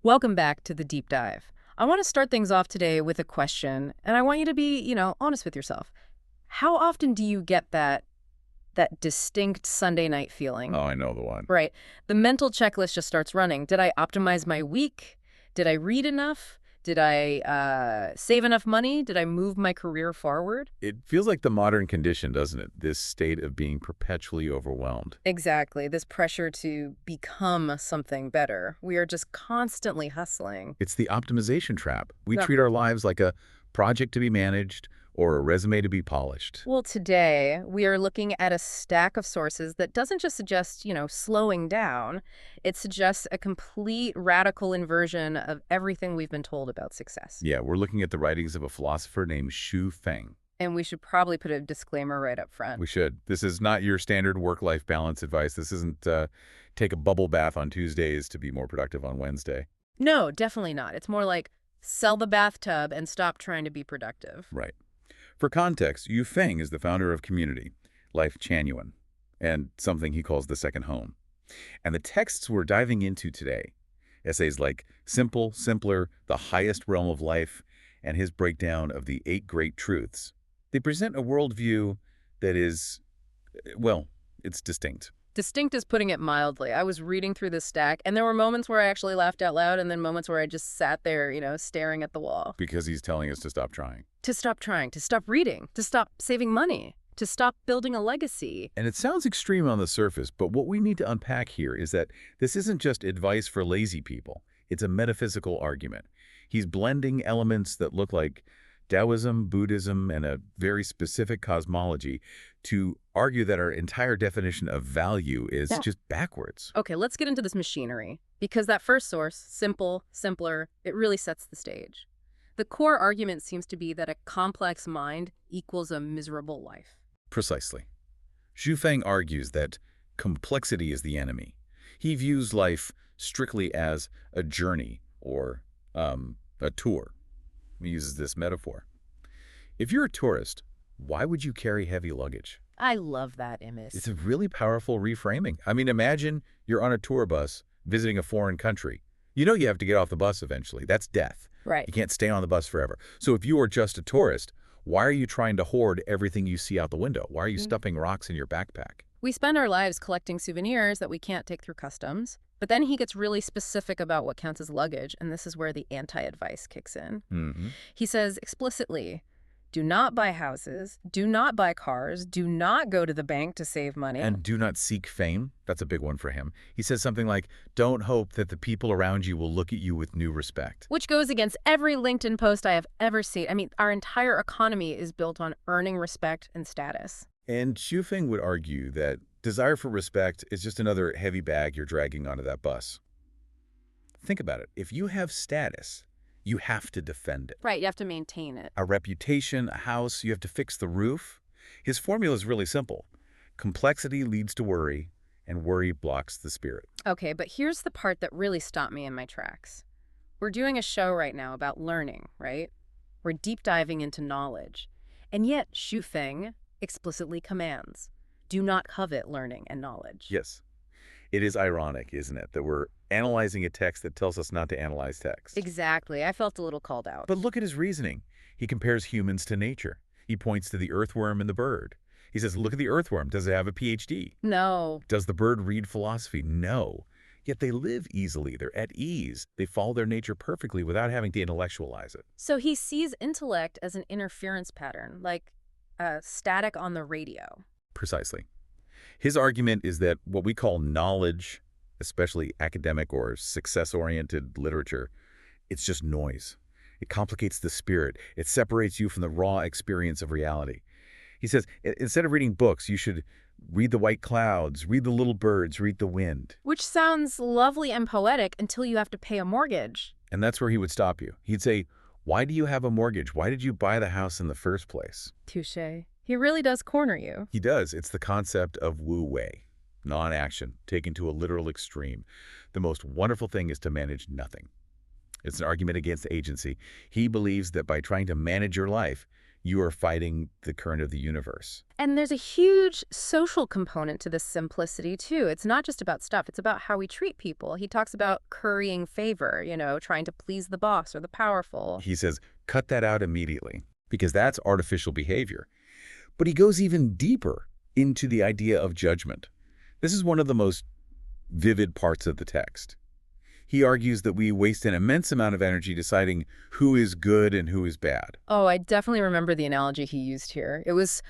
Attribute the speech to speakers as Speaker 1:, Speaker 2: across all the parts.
Speaker 1: Welcome back to the deep dive. I want to start things off today with a question, and I want you to be, honest with yourself. How often do you get that distinct Sunday night feeling?
Speaker 2: Oh, I know the one.
Speaker 1: Right. The mental checklist just starts running. Did I optimize my week? Did I read enough? Did I save enough money? Did I move my career forward?
Speaker 2: It feels like the modern condition, doesn't it? This state of being perpetually overwhelmed.
Speaker 1: Exactly. This pressure to become something better. We are just constantly hustling.
Speaker 2: It's the optimization trap. We
Speaker 1: Yeah.
Speaker 2: treat our lives like a project to be managed or a resume to be polished.
Speaker 1: Well, today we are looking at a stack of sources that doesn't just suggest, slowing down. It suggests a complete radical inversion of everything we've been told about success.
Speaker 2: Yeah, we're looking at the writings of a philosopher named Xu Feng.
Speaker 1: And we should probably put a disclaimer right up front.
Speaker 2: We should. This is not your standard work-life balance advice. This isn't take a bubble bath on Tuesdays to be more productive on Wednesday.
Speaker 1: No, definitely not. It's more like sell the bathtub and stop trying to be productive.
Speaker 2: Right. For context, Yu Feng is the founder of Community, Life Chanuan, and something he calls the second home. And the texts we're diving into today, essays like Simple, Simpler, The Highest Realm of Life, and his breakdown of the Eight Great Truths, they present a worldview that is, well, it's distinct.
Speaker 1: Distinct is putting it mildly. I was reading through this stack, and there were moments where I actually laughed out loud, and then moments where I just sat there, staring at the wall.
Speaker 2: Because he's telling us to stop trying.
Speaker 1: To stop trying, to stop reading, to stop saving money, to stop building a legacy.
Speaker 2: And it sounds extreme on the surface, but what we need to unpack here is that this isn't just advice for lazy people. It's a metaphysical argument. He's blending elements that look like Taoism, Buddhism, and a very specific cosmology to argue that our entire definition of value is just backwards.
Speaker 1: Okay, let's get into this machinery. Because that first source, simple, simpler, it really sets the stage. The core argument seems to be that a complex mind equals a miserable life.
Speaker 2: Precisely. Xu Feng argues that complexity is the enemy. He views life strictly as a journey or a tour. He uses this metaphor. If you're a tourist, why would you carry heavy luggage?
Speaker 1: I love that image.
Speaker 2: It's a really powerful reframing. I mean, imagine you're on a tour bus visiting a foreign country. You know you have to get off the bus eventually. That's death.
Speaker 1: Right.
Speaker 2: You can't stay on the bus forever. So if you are just a tourist, why are you trying to hoard everything you see out the window? Why are you stuffing rocks in your backpack?
Speaker 1: We spend our lives collecting souvenirs that we can't take through customs. But then he gets really specific about what counts as luggage, and this is where the anti-advice kicks in. He says explicitly, do not buy houses, do not buy cars, do not go to the bank to save money.
Speaker 2: And do not seek fame. That's a big one for him. He says something like, don't hope that the people around you will look at you with new respect.
Speaker 1: Which goes against every LinkedIn post I have ever seen. I mean, our entire economy is built on earning respect and status.
Speaker 2: And Xu Feng would argue that desire for respect is just another heavy bag you're dragging onto that bus. Think about it. If you have status, you have to defend it.
Speaker 1: Right, you have to maintain it.
Speaker 2: A reputation, a house, you have to fix the roof. His formula is really simple. Complexity leads to worry, and worry blocks the spirit.
Speaker 1: Okay, but here's the part that really stopped me in my tracks. We're doing a show right now about learning, right? We're deep diving into knowledge. And yet, Xu Feng explicitly commands, do not covet learning and knowledge.
Speaker 2: Yes. It is ironic, isn't it, that we're analyzing a text that tells us not to analyze text.
Speaker 1: Exactly. I felt a little called out.
Speaker 2: But look at his reasoning. He compares humans to nature. He points to the earthworm and the bird. He says, look at the earthworm. Does it have a PhD?
Speaker 1: No.
Speaker 2: Does the bird read philosophy? No. Yet they live easily. They're at ease. They follow their nature perfectly without having to intellectualize it.
Speaker 1: So he sees intellect as an interference pattern, like static on the radio.
Speaker 2: Precisely. His argument is that what we call knowledge, especially academic or success-oriented literature, it's just noise. It complicates the spirit. It separates you from the raw experience of reality. He says, instead of reading books, you should read the white clouds, read the little birds, read the wind.
Speaker 1: Which sounds lovely and poetic until you have to pay a mortgage.
Speaker 2: And that's where he would stop you. He'd say, why do you have a mortgage? Why did you buy the house in the first place?
Speaker 1: Touché. He really does corner you.
Speaker 2: He does. It's the concept of wu wei, non-action, taken to a literal extreme. The most wonderful thing is to manage nothing. It's an argument against agency. He believes that by trying to manage your life, you are fighting the current of the universe.
Speaker 1: And there's a huge social component to this simplicity, too. It's not just about stuff. It's about how we treat people. He talks about currying favor, trying to please the boss or the powerful.
Speaker 2: He says, cut that out immediately, because that's artificial behavior. But he goes even deeper into the idea of judgment. This is one of the most vivid parts of the text. He argues that we waste an immense amount of energy deciding who is good and who is bad.
Speaker 1: Oh, I definitely remember the analogy he used here. It was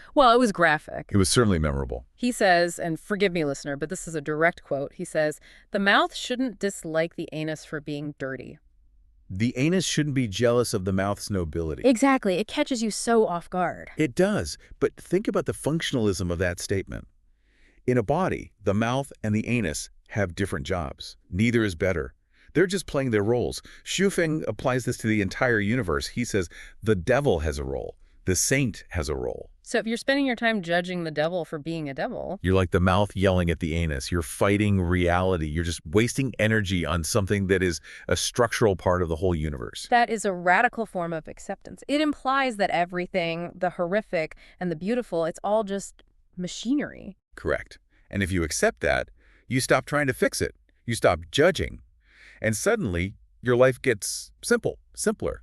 Speaker 1: graphic.
Speaker 2: It was certainly memorable.
Speaker 1: He says, and forgive me, listener, but this is a direct quote. He says, "The mouth shouldn't dislike the anus for being dirty."
Speaker 2: The anus shouldn't be jealous of the mouth's nobility.
Speaker 1: Exactly. It catches you so off guard.
Speaker 2: It does, but think about the functionalism of that statement. In a body, the mouth and the anus have different jobs. Neither is better. They're just playing their roles. Xu Feng applies this to the entire universe. He says the devil has a role. The saint has a role.
Speaker 1: So if you're spending your time judging the devil for being a devil...
Speaker 2: You're like the mouth yelling at the anus. You're fighting reality. You're just wasting energy on something that is a structural part of the whole universe.
Speaker 1: That is a radical form of acceptance. It implies that everything, the horrific and the beautiful, it's all just machinery.
Speaker 2: Correct. And if you accept that, you stop trying to fix it. You stop judging. And suddenly, your life gets simpler.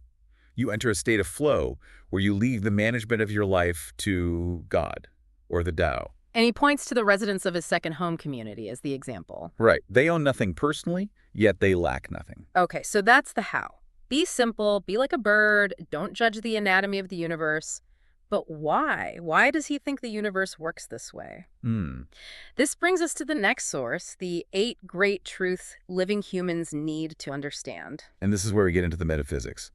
Speaker 2: You enter a state of flow where you leave the management of your life to God or the Tao.
Speaker 1: And he points to the residents of his second home community as the example.
Speaker 2: Right. They own nothing personally, yet they lack nothing.
Speaker 1: Okay, so that's the how. Be simple, be like a bird, don't judge the anatomy of the universe. But why? Why does he think the universe works this way? This brings us to the next source, the 8 great truths living humans need to understand.
Speaker 2: And this is where we get into the metaphysics.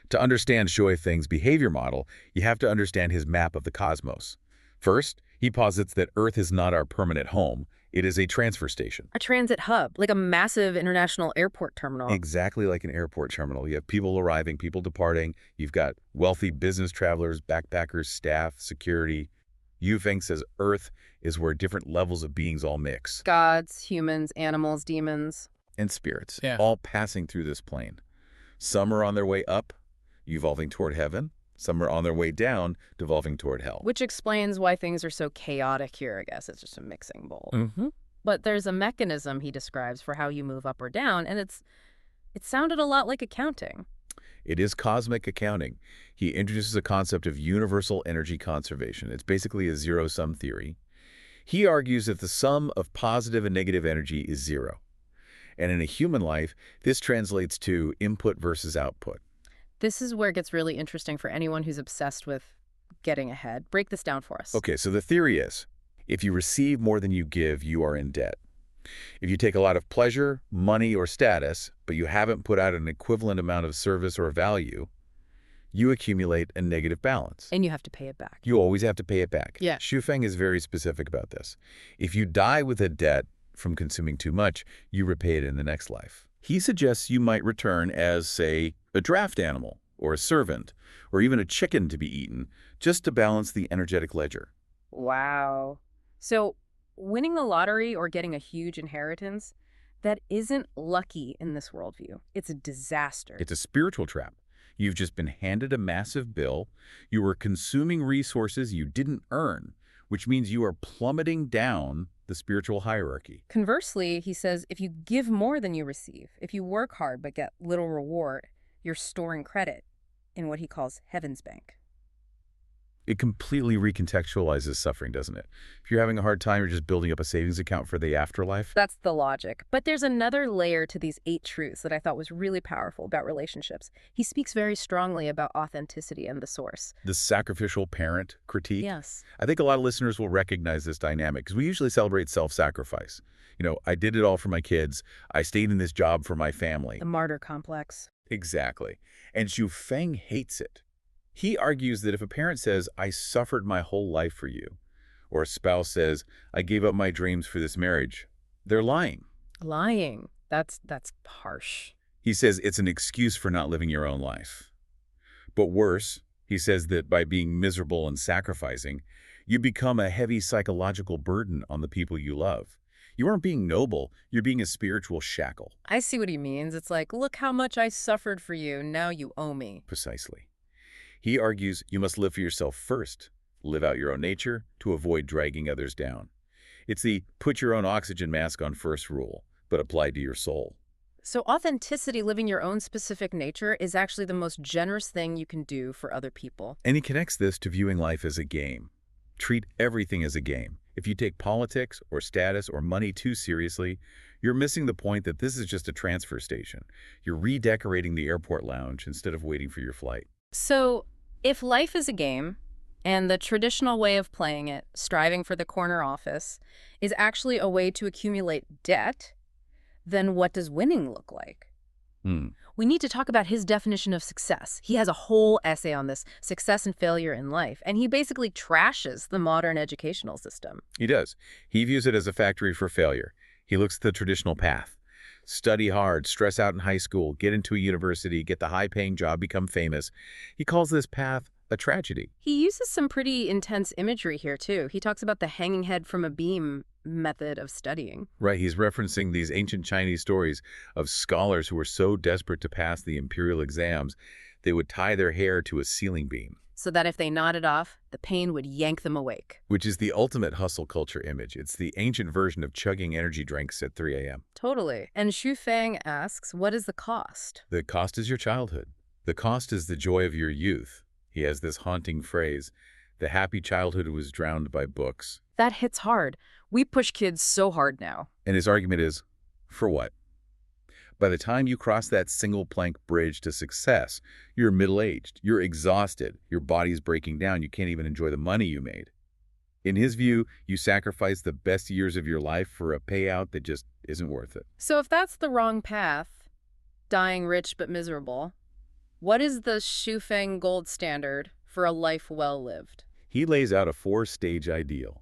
Speaker 2: To understand Xu Feng's behavior model, you have to understand his map of the cosmos. First, he posits that Earth is not our permanent home. It is a transfer station.
Speaker 1: A transit hub, like a massive international airport terminal.
Speaker 2: Exactly like an airport terminal. You have people arriving, people departing. You've got wealthy business travelers, backpackers, staff, security. Xu Feng says Earth is where different levels of beings all mix.
Speaker 1: Gods, humans, animals, demons.
Speaker 2: And spirits, all passing through this plane. Some are on their way up, evolving toward heaven. Some are on their way down, devolving toward hell.
Speaker 1: Which explains why things are so chaotic here, I guess. It's just a mixing bowl. But there's a mechanism he describes for how you move up or down, and it sounded a lot like accounting.
Speaker 2: It is cosmic accounting. He introduces a concept of universal energy conservation. It's basically a zero-sum theory. He argues that the sum of positive and negative energy is zero. And in a human life, this translates to input versus output.
Speaker 1: This is where it gets really interesting for anyone who's obsessed with getting ahead. Break this down for us.
Speaker 2: Okay, so the theory is, if you receive more than you give, you are in debt. If you take a lot of pleasure, money, or status, but you haven't put out an equivalent amount of service or value, you accumulate a negative balance.
Speaker 1: And you have to pay it back.
Speaker 2: You always have to pay it back.
Speaker 1: Yeah.
Speaker 2: Xu Feng is very specific about this. If you die with a debt from consuming too much, you repay it in the next life. He suggests you might return as, say, a draft animal, or a servant, or even a chicken to be eaten, just to balance the energetic ledger.
Speaker 1: Wow. So winning the lottery or getting a huge inheritance, that isn't lucky in this worldview. It's a disaster.
Speaker 2: It's a spiritual trap. You've just been handed a massive bill. You are consuming resources you didn't earn, which means you are plummeting down the spiritual hierarchy.
Speaker 1: Conversely, he says, if you give more than you receive, if you work hard but get little reward, you're storing credit in what he calls Heaven's Bank.
Speaker 2: It completely recontextualizes suffering, doesn't it? If you're having a hard time, you're just building up a savings account for the afterlife.
Speaker 1: That's the logic. But there's another layer to these 8 truths that I thought was really powerful about relationships. He speaks very strongly about authenticity and the source.
Speaker 2: The sacrificial parent critique.
Speaker 1: Yes.
Speaker 2: I think a lot of listeners will recognize this dynamic because we usually celebrate self-sacrifice. You know, I did it all for my kids. I stayed in this job for my family.
Speaker 1: The martyr complex.
Speaker 2: Exactly. And Xu Feng hates it. He argues that if a parent says, I suffered my whole life for you, or a spouse says, I gave up my dreams for this marriage, they're lying.
Speaker 1: Lying. That's harsh.
Speaker 2: He says it's an excuse for not living your own life. But worse, he says that by being miserable and sacrificing, you become a heavy psychological burden on the people you love. You aren't being noble, you're being a spiritual shackle.
Speaker 1: I see what he means. It's like, look how much I suffered for you, now you owe me.
Speaker 2: Precisely. He argues you must live for yourself first, live out your own nature to avoid dragging others down. It's the put your own oxygen mask on first rule, but applied to your soul.
Speaker 1: So authenticity, living your own specific nature, is actually the most generous thing you can do for other people.
Speaker 2: And he connects this to viewing life as a game. Treat everything as a game. If you take politics or status or money too seriously, you're missing the point that this is just a transfer station. You're redecorating the airport lounge instead of waiting for your flight.
Speaker 1: So if life is a game, and the traditional way of playing it, striving for the corner office, is actually a way to accumulate debt, then what does winning look like? We need to talk about his definition of success. He has a whole essay on this, success and failure in life, and he basically trashes the modern educational system.
Speaker 2: He does. He views it as a factory for failure. He looks at the traditional path. Study hard, stress out in high school, get into a university, get the high-paying job, become famous. He calls this path a tragedy.
Speaker 1: He uses some pretty intense imagery here, too. He talks about the hanging head from a beam method of studying.
Speaker 2: Right, he's referencing these ancient Chinese stories of scholars who were so desperate to pass the imperial exams, they would tie their hair to a ceiling beam.
Speaker 1: So that if they nodded off, the pain would yank them awake.
Speaker 2: Which is the ultimate hustle culture image. It's the ancient version of chugging energy drinks at 3 a.m.
Speaker 1: Totally. And Xu Feng asks, what is the cost?
Speaker 2: The cost is your childhood. The cost is the joy of your youth. He has this haunting phrase, the happy childhood was drowned by books.
Speaker 1: That hits hard. We push kids so hard now.
Speaker 2: And his argument is, for what? By the time you cross that single-plank bridge to success, you're middle-aged, you're exhausted, your body's breaking down, you can't even enjoy the money you made. In his view, you sacrifice the best years of your life for a payout that just isn't worth it.
Speaker 1: So if that's the wrong path, dying rich but miserable, what is the Xu Feng gold standard for a life well lived?
Speaker 2: He lays out a 4-stage ideal.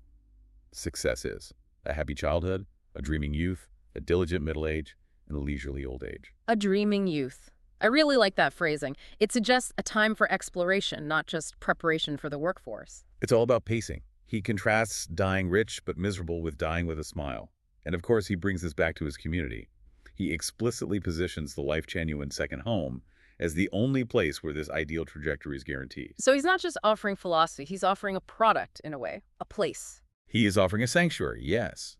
Speaker 2: Success is a happy childhood, a dreaming youth, a diligent middle age, and a leisurely old age.
Speaker 1: A dreaming youth. I really like that phrasing. It suggests a time for exploration, not just preparation for the workforce.
Speaker 2: It's all about pacing. He contrasts dying rich but miserable with dying with a smile. And of course, he brings this back to his community. He explicitly positions the Life Genuine second home as the only place where this ideal trajectory is guaranteed.
Speaker 1: So he's not just offering philosophy, he's offering a product, in a way, a place.
Speaker 2: He is offering a sanctuary, yes.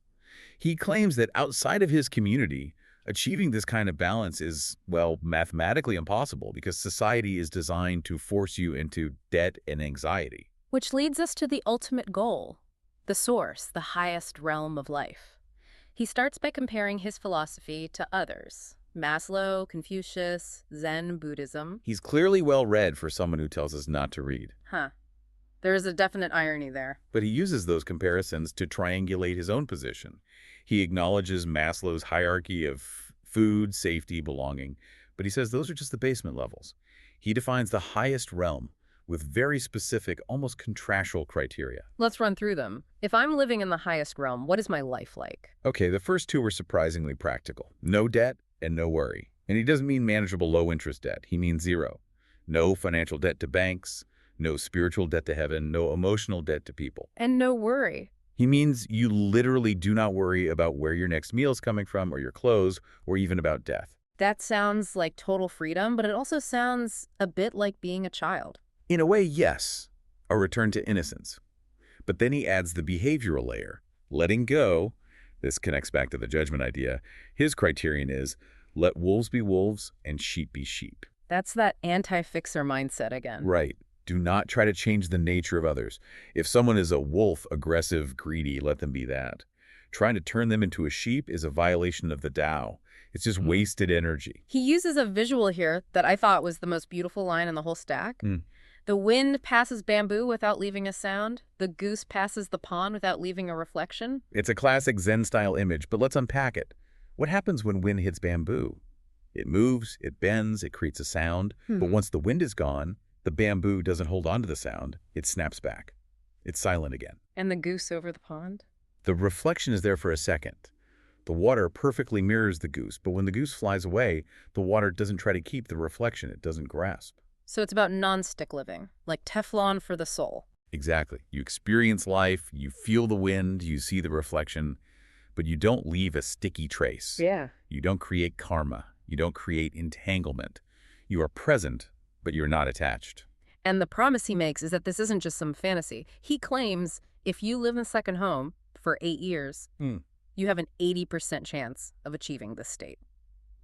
Speaker 2: He claims that outside of his community, achieving this kind of balance is, well, mathematically impossible because society is designed to force you into debt and anxiety.
Speaker 1: Which leads us to the ultimate goal, the source, the highest realm of life. He starts by comparing his philosophy to others. Maslow, Confucius, Zen, Buddhism.
Speaker 2: He's clearly well-read for someone who tells us not to read.
Speaker 1: Huh. There is a definite irony there.
Speaker 2: But he uses those comparisons to triangulate his own position. He acknowledges Maslow's hierarchy of food, safety, belonging, but he says those are just the basement levels. He defines the highest realm with very specific, almost contractual criteria.
Speaker 1: Let's run through them. If I'm living in the highest realm, what is my life like?
Speaker 2: Okay, the first two were surprisingly practical. No debt and no worry. And he doesn't mean manageable low-interest debt. He means zero. No financial debt to banks, no spiritual debt to heaven, no emotional debt to people.
Speaker 1: And no worry.
Speaker 2: He means you literally do not worry about where your next meal is coming from or your clothes or even about death.
Speaker 1: That sounds like total freedom, but it also sounds a bit like being a child.
Speaker 2: In a way, yes, a return to innocence. But then he adds the behavioral layer, letting go. This connects back to the judgment idea. His criterion is, let wolves be wolves and sheep be sheep.
Speaker 1: That's that anti-fixer mindset again.
Speaker 2: Right. Do not try to change the nature of others. If someone is a wolf, aggressive, greedy, let them be that. Trying to turn them into a sheep is a violation of the Tao. It's just wasted energy.
Speaker 1: He uses a visual here that I thought was the most beautiful line in the whole stack. The wind passes bamboo without leaving a sound. The goose passes the pond without leaving a reflection.
Speaker 2: It's a classic Zen-style image, but let's unpack it. What happens when wind hits bamboo? It moves, it bends, it creates a sound. But once the wind is gone, the bamboo doesn't hold on to the sound. It snaps back. It's silent again.
Speaker 1: And the goose over the pond?
Speaker 2: The reflection is there for a second. The water perfectly mirrors the goose, but when the goose flies away, the water doesn't try to keep the reflection. It doesn't grasp.
Speaker 1: So it's about non-stick living, like Teflon for the soul.
Speaker 2: Exactly. You experience life, you feel the wind, you see the reflection, but you don't leave a sticky trace.
Speaker 1: Yeah.
Speaker 2: You don't create karma. You don't create entanglement. You are present, but you're not attached.
Speaker 1: And the promise he makes is that this isn't just some fantasy. He claims if you live in a second home for 8 years, you have an 80% chance of achieving this state,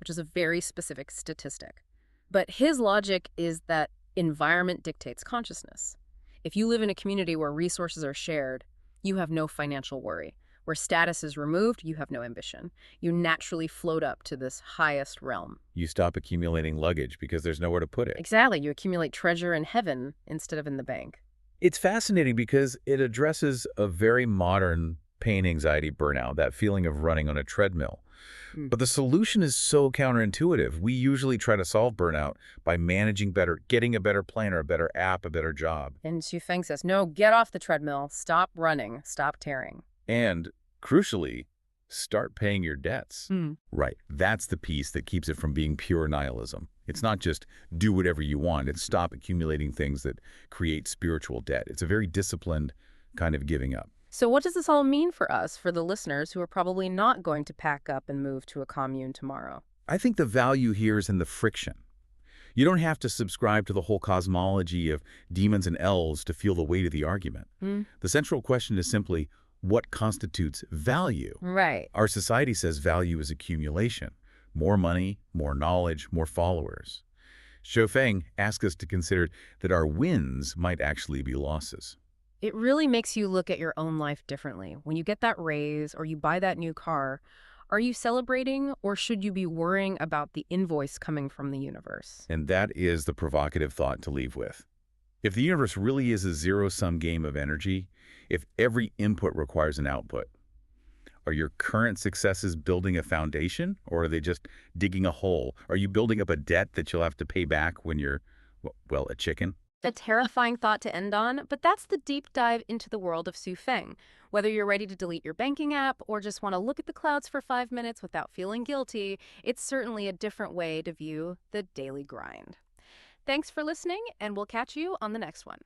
Speaker 1: which is a very specific statistic. But his logic is that environment dictates consciousness. If you live in a community where resources are shared, you have no financial worry. Where status is removed, you have no ambition. You naturally float up to this highest realm.
Speaker 2: You stop accumulating luggage because there's nowhere to put it.
Speaker 1: Exactly. You accumulate treasure in heaven instead of in the bank.
Speaker 2: It's fascinating because it addresses a very modern pain, anxiety, burnout, that feeling of running on a treadmill. But the solution is so counterintuitive. We usually try to solve burnout by managing better, getting a better plan or a better app, a better job.
Speaker 1: And Xu Feng says, no, get off the treadmill, stop running, stop tearing.
Speaker 2: And, crucially, start paying your debts. Right. That's the piece that keeps it from being pure nihilism. It's not just do whatever you want. It's stop accumulating things that create spiritual debt. It's a very disciplined kind of giving up.
Speaker 1: So what does this all mean for us, for the listeners who are probably not going to pack up and move to a commune tomorrow?
Speaker 2: I think the value here is in the friction. You don't have to subscribe to the whole cosmology of demons and elves to feel the weight of the argument. The central question is simply, what constitutes value?
Speaker 1: Right.
Speaker 2: Our society says value is accumulation. More money, more knowledge, more followers. Xu Feng asks us to consider that our wins might actually be losses.
Speaker 1: It really makes you look at your own life differently. When you get that raise or you buy that new car, are you celebrating or should you be worrying about the invoice coming from the universe?
Speaker 2: And that is the provocative thought to leave with. If the universe really is a zero-sum game of energy, if every input requires an output, are your current successes building a foundation or are they just digging a hole? Are you building up a debt that you'll have to pay back when you're, well, a chicken?
Speaker 1: A terrifying thought to end on, but that's the deep dive into the world of Xu Feng. Whether you're ready to delete your banking app or just want to look at the clouds for 5 minutes without feeling guilty, it's certainly a different way to view the daily grind. Thanks for listening, and we'll catch you on the next one.